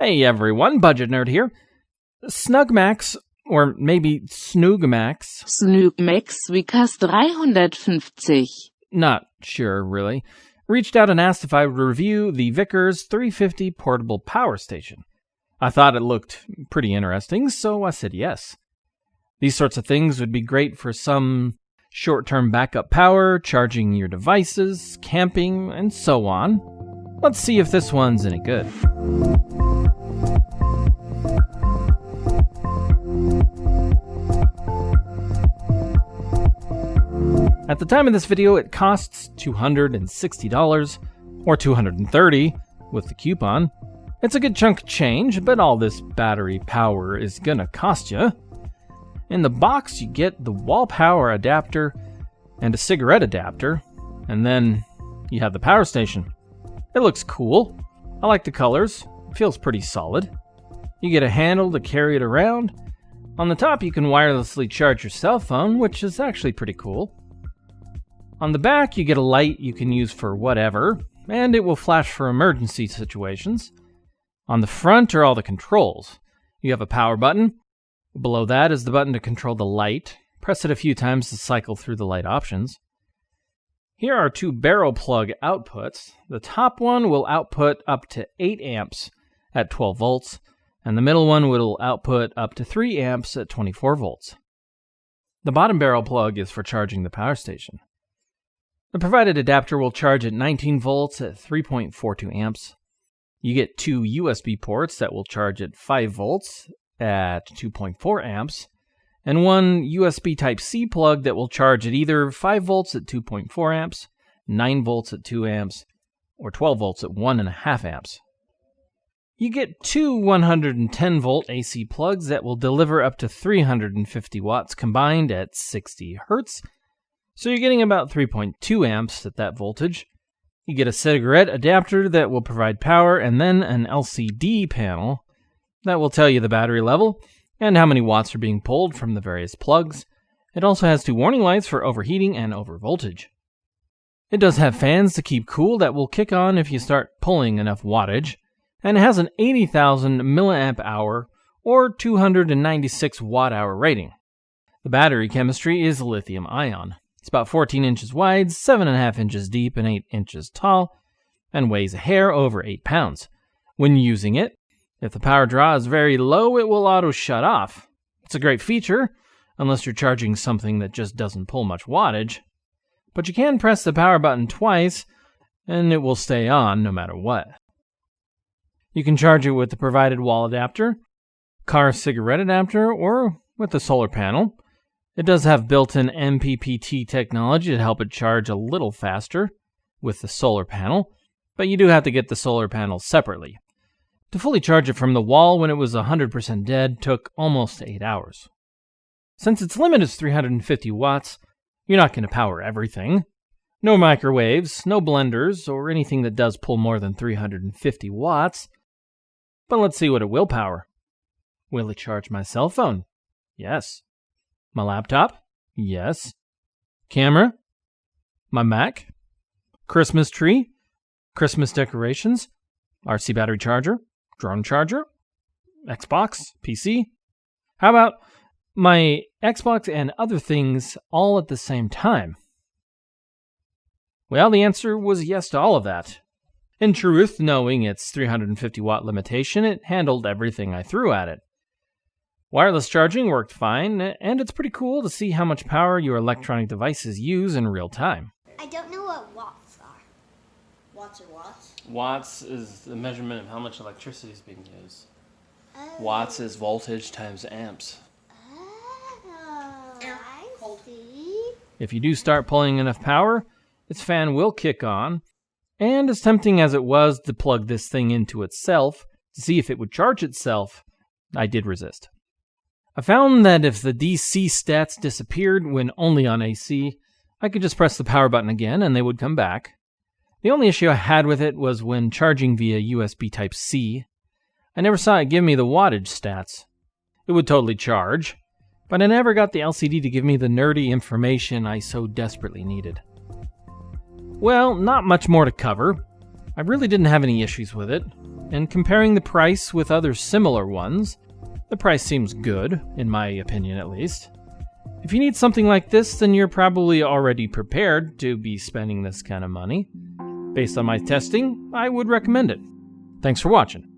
Hey everyone, Budget Nerd here. Snugmax, or maybe Snoogmax. Snoogmax, wie kostet 350? Not sure, really. Reached out and asked if I would review the Vickers 350 portable power station. I thought it looked pretty interesting, so I said yes. These sorts of things would be great for some short-term backup power, charging your devices, camping, and so on. Let's see if this one's any good. At the time of this video, it costs $260, or $230 with the coupon. It's a good chunk of change, but all this battery power is gonna cost you. In the box, you get the wall power adapter and a cigarette adapter, and then you have the power station. It looks cool. I like the colors. It feels pretty solid. You get a handle to carry it around. On the top, you can wirelessly charge your cell phone, which is actually pretty cool. On the back, you get a light you can use for whatever, and it will flash for emergency situations. On the front are all the controls. You have a power button. Below that is the button to control the light. Press it a few times to cycle through the light options. Here are two barrel plug outputs. The top one will output up to 8 amps at 12 volts, and the middle one will output up to 3 amps at 24 volts. The bottom barrel plug is for charging the power station. The provided adapter will charge at 19 volts at 3.42 amps. You get two USB ports that will charge at 5 volts at 2.4 amps, and one USB Type-C plug that will charge at either 5 volts at 2.4 amps, 9 volts at 2 amps, or 12 volts at 1.5 amps. You get two 110 volt AC plugs that will deliver up to 350 watts combined at 60 hertz, so you're getting about 3.2 amps at that voltage. You get a cigarette adapter that will provide power, and then an LCD panel that will tell you the battery level and how many watts are being pulled from the various plugs. It also has two warning lights for overheating and overvoltage. It does have fans to keep cool that will kick on if you start pulling enough wattage, and it has an 80,000 milliamp hour or 296 watt hour rating. The battery chemistry is lithium ion. It's about 14 inches wide, 7.5 inches deep, and 8 inches tall, and weighs a hair over 8 pounds. When using it, if the power draw is very low, it will auto shut off. It's a great feature, unless you're charging something that just doesn't pull much wattage. But you can press the power button twice, and it will stay on no matter what. You can charge it with the provided wall adapter, car cigarette adapter, or with the solar panel. It does have built-in MPPT technology to help it charge a little faster with the solar panel, but you do have to get the solar panel separately. To fully charge it from the wall when it was 100% dead took almost 8 hours. Since its limit is 350 watts, you're not going to power everything. No microwaves, no blenders, or anything that does pull more than 350 watts. But let's see what it will power. Will it charge my cell phone? Yes. My laptop? Yes. Camera? My Mac? Christmas tree? Christmas decorations? RC battery charger? Drone charger? Xbox? PC? How about my Xbox and other things all at the same time? Well, the answer was yes to all of that. In truth, knowing its 350 watt limitation, it handled everything I threw at it. Wireless charging worked fine, and it's pretty cool to see how much power your electronic devices use in real time. I don't know what watts are. Watts are watts? Watts is the measurement of how much electricity is being used. Oh. Watts is voltage times amps. Oh, Yeah, I cold. see. If you do start pulling enough power, its fan will kick on, and as tempting as it was to plug this thing into itself to see if it would charge itself, I did resist. I found that if the DC stats disappeared when only on AC, I could just press the power button again and they would come back. The only issue I had with it was when charging via USB Type-C. I never saw it give me the wattage stats. It would totally charge, but I never got the LCD to give me the nerdy information I so desperately needed. Well, not much more to cover. I really didn't have any issues with it. and comparing the price with other similar ones, the price seems good, in my opinion at least. If you need something like this, then you're probably already prepared to be spending this kind of money. Based on my testing, I would recommend it. Thanks for watching.